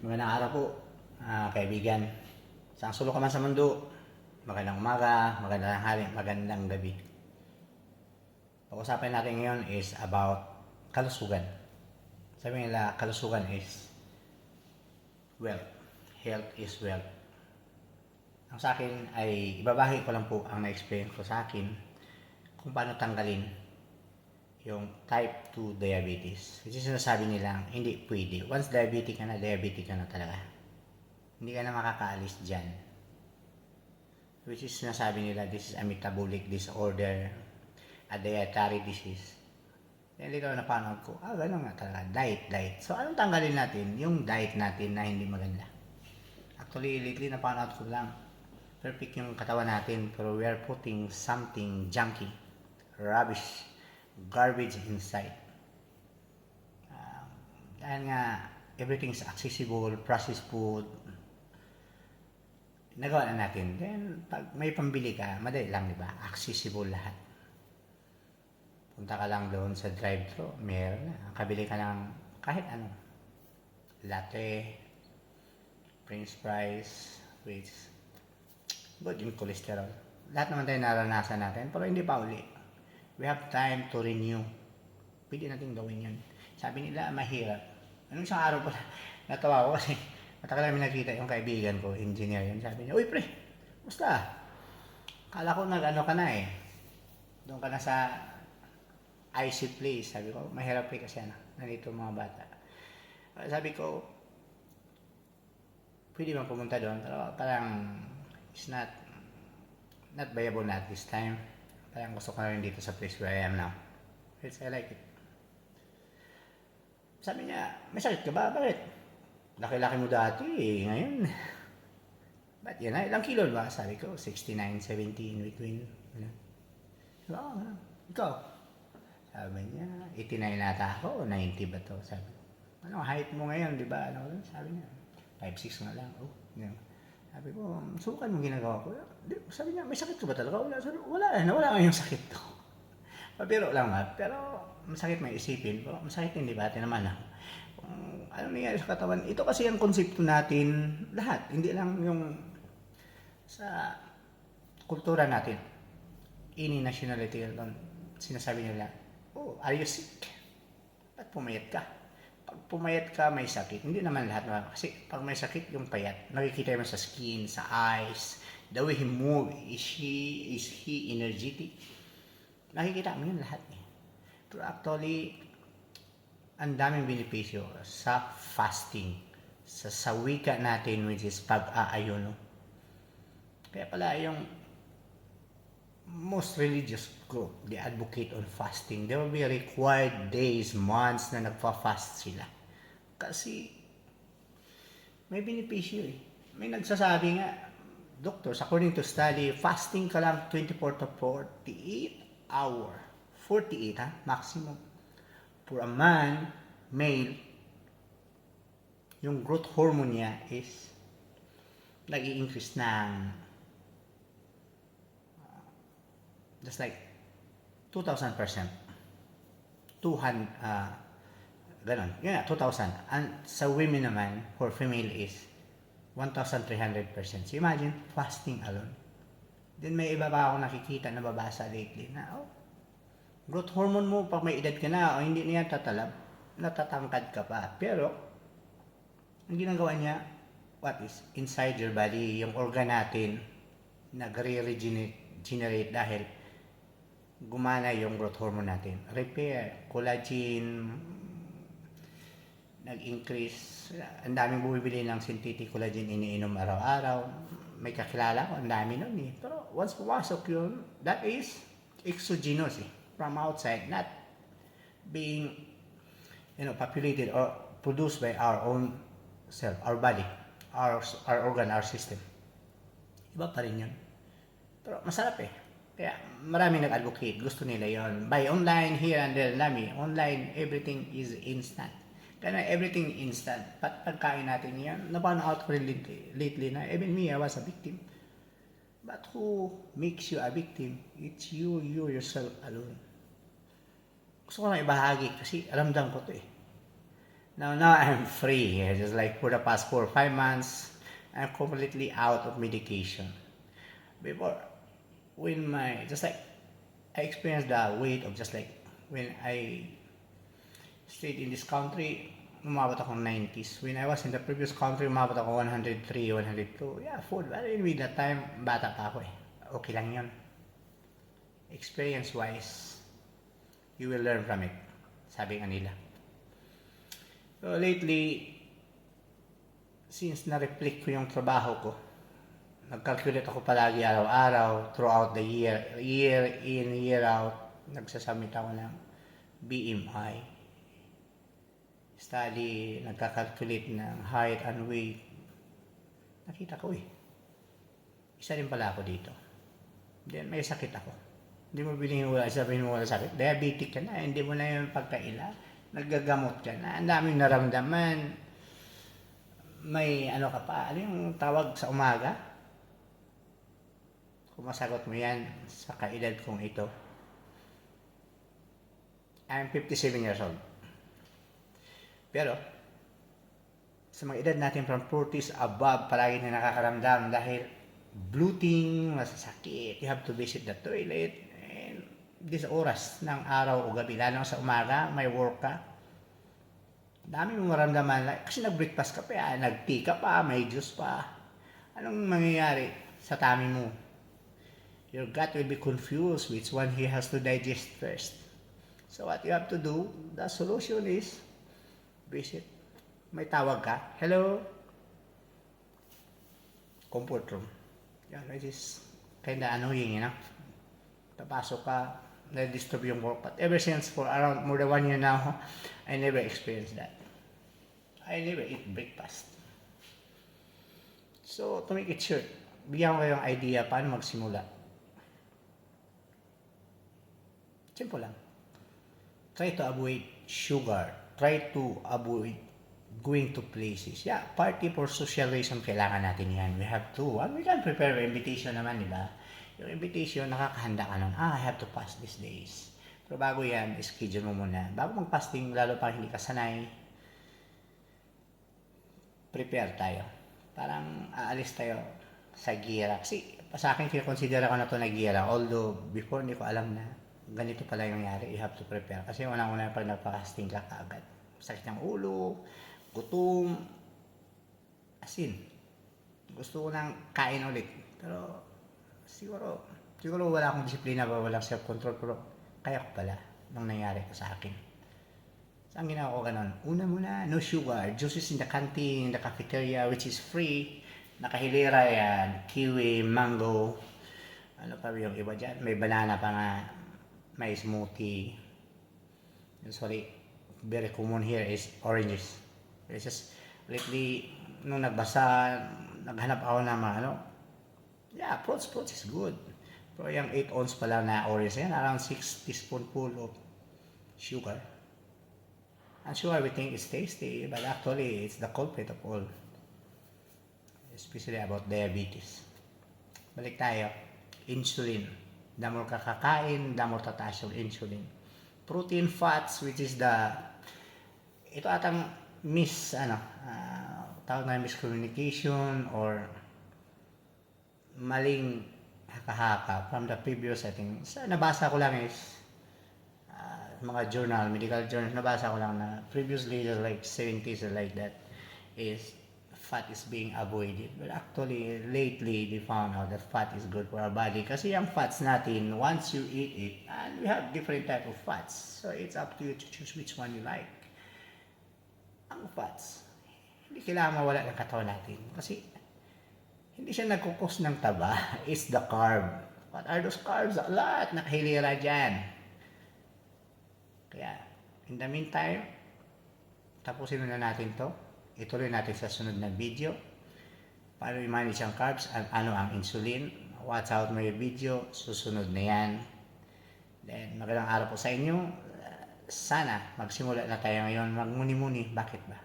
Magandang araw po, kaibigan. Saan sulok ka man sa mundo, magandang umaga, magandang tanghali, magandang gabi. Pag-usapan natin ngayon is about kalusugan. Sabi nila, kalusugan is wealth. Health is wealth. Ang sa akin ay ibabahi ko lang po ang na-experience ko sa akin kung paano tanggalin yung type 2 diabetes. Which is sinasabi nilang hindi pwede. Once diabetic ka na talaga. Hindi ka na makakaalis dyan. Which is sinasabi nila this is a metabolic disorder, a dietary disease. Then dito napanood ko, ganun nga talaga, diet. So anong tanggalin natin? Yung diet natin na hindi maganda. Actually, lately napanood ko lang, perfect yung katawan natin, pero we are putting something junky, rubbish, garbage inside. Dahil nga, everything is accessible, processed food, nagawa na natin. Then, pag may pambili ka, madali lang, di ba? Accessible lahat. Punta ka lang doon sa drive-thru, meron na. Kabili ka ng kahit ano. Latte, french fries, which good yung cholesterol. Lahat naman tayo naranasan natin, pero hindi pa uli. We have time to renew. Pwede natin gawin yun. Sabi nila, mahirap. Anong isang araw pa, natawa ko kasi matagal namin nakita yung kaibigan ko, engineer yun. Sabi niya, uy pre, musta? Kala ko nag-ano ka na eh. Doon ka na sa IC place. Sabi ko, mahirap eh kasi nandito mga bata. Sabi ko, pwede bang pumunta doon? Pero parang, it's not viable na at this time. Parang gusto ko na rin dito sa place where I am now. It's, I like it. Sabi niya, may sakit ka ba? Bakit? Laki-laki mo dati eh. Ngayon, ba't yan na? Ilang kilo ba? Sabi ko, 69, 70 in between. Oo, ikaw? Sabi niya, 89 nata ako, 90 ba to? Sabi ko, ano, height mo ngayon, di ba? Ano, sabi niya, 5'6 nga lang. Oh, yan. Sabi ko, subukan mo ginagawa ko. Sabi niya, may sakit ka ba talaga? Wala, nawala nga yung sakit ko. Pabiro lang ha, pero masakit may isipin. Pero masakit hindi ba? Naman ha. Ano nangyari sa katawan? Ito kasi ang konsepto natin lahat. Hindi lang yung sa kultura natin. Any nationality doon, sinasabi nila, oh, are you sick? Ba't pumayat ka? Pag pumayat ka, may sakit. Hindi naman lahat naman. Kasi pag may sakit, yung payat, nakikita mo sa skin, sa eyes, the way he move, is he energetic? Nakikita mo yun lahat eh. Pero actually, ang daming benepisyo sa fasting, sa wika natin which is pag-aayuno. Kaya pala yung most religious group, they advocate on fasting. There will be required days, months na nagpa-fast sila. Kasi may benepisyo eh. May nagsasabi nga, doctors, according to study, fasting ka lang 24 to 48 hour. 48 ha, maximum. For a man, male, yung growth hormone niya is nag-i-increase ng just like 2,000%. 200, ganon. Yun nga, 2,000. And sa women naman, for female is 1,300%. So imagine, fasting alone. Then may iba pa ako nakikita na babasa lately na, growth hormone mo pag may edad ka na o hindi niya tatalab, natatangkad ka pa. Pero, ang ginagawa niya, what is inside your body, yung organ natin, nagre-regenerate dahil gumana yung growth hormone natin. Repair, collagen, nag-increase. Ang daming bumibili ng synthetic collagen iniinom araw-araw. May kakilala ko, ang dami nun eh. Pero once pumasok yun, that is exogenous eh. From outside, not being, populated or produced by our own self, our body, our organ, our system. Iba pa rin yun. Pero masarap eh. Kaya maraming nag-advocate, gusto nila yon. Buy online, here and there, online, everything is instant. Kaya everything instant. Pagkain natin yan, napano out ko lately na, even me, I was a victim. But who makes you a victim? It's you yourself alone. Gusto ko lang ibahagi kasi ramdam ko to eh. Now I'm free. Yeah, just like for the past 4 or 5 months, I'm completely out of medication. Before, when my just like I experienced the weight of just like when I stayed in this country, umabot akong 90s. When I was in the previous country, umabot ako 103, 102. Yeah, food. But anyway, that time, bata pa ako eh. Okay lang yun. Experience-wise, you will learn from it. Sabi nga nila. So lately, since na-reflect ko yung trabaho ko, nag-calculate ako palagi araw-araw, throughout the year, year in, year out, nagsasubmit ako ng BMI. Study, nagka-calculate ng height and weight. Nakita ko eh. Isa rin pala ako dito. Then may sakit ako. Hindi mo binihula, sabihin mo wala sakit. Diabetic ka na, hindi mo na yung pagkaila. Naggagamot ka na, ang daming naramdaman. May ano ka pa, ano yung tawag sa umaga? Kung masagot mo yan sa kaedad kong ito. I'm 57 years old. Pero, sa mga edad natin from 40s above, palagi na nakakaramdam dahil bloating, masasakit, you have to visit the toilet, and this oras ng araw o gabi, lalo sa umaga, may work ka, dami mong maramdaman, kasi nag-breakfast ka pa, nag-tea ka pa, may juice pa, anong mangyayari sa tummy mo? Your gut will be confused which one he has to digest first. So what you have to do, the solution is, visit. May tawag ka, hello, comfort room. Yan, which is kinda annoying, you know. Tapasok ka, na-disturb yung work. But ever since, for around more than 1 year now, I never experienced that. I never eat breakfast. So, to make it short, bigyan ko kayong idea paano magsimula. Simple lang. Try to avoid sugar. Try to avoid going to places. Yeah, party for social reason, kailangan natin yan. We have to. And we can prepare an invitation naman, di ba? Yung invitation, nakakahanda ka nun. I have to fast these days. Pero bago yan, schedule mo muna. Bago mag-fasting, lalo pa hindi ka sanay, prepare tayo. Parang aalis tayo sa gira. Kasi sa akin, kinoconsider ko na ito na gira. Although, before, hindi ko alam na ganito pala yung nangyari. You have to prepare. Kasi unang-una pag nagpa-fasting ka kaagad. Sakit ng ulo, gutom, asin. Gusto ko nang kain ulit. Pero siguro wala akong disiplina ba, walang self-control, pero kaya ko pala nung nangyari ko sa akin. So, ang ginawa ko ganun, una muna, no sugar, juices in the canteen, in the cafeteria, which is free. Nakahilera yan, kiwi, mango, ano pa yung iba dyan, may banana pa nga, may smoothie. Sorry, very common here is oranges. It's just lately, nung nagbasa, naghanap ako ng mga ano, yeah, fruits is good. Pero yung 8 ounce pala na orange yan, around 6 teaspoonful of sugar. And sugar we think is tasty, but actually it's the culprit of all. Especially about diabetes. Balik tayo, insulin. The more kakakain, the more tataas yung insulin. Protein, fats, which is ito atang tawag na miscommunication or maling haka-haka from the previous, I think, nabasa ko lang is mga journal, medical journal, nabasa ko lang na previously, like 70s like that, is fat is being avoided. But actually, lately, they found out that fat is good for our body. Kasi yung fats natin, once you eat it, and we have different type of fats. So, it's up to you to choose which one you like. Ang fats, hindi kailangan mawala ng katawan natin. Kasi, hindi siya nagkukos ng taba. It's the carb. What are those carbs? A lot. Nakahilira dyan. Kaya, in the meantime, tapusin na natin to. Ituloy natin sa sunod na video. Paano i-manage ang carbs at ano ang insulin. Watch out my video. Susunod na yan. Then, magandang araw po sa inyo. Sana magsimula na tayo ngayon. Magmuni-muni. Bakit ba?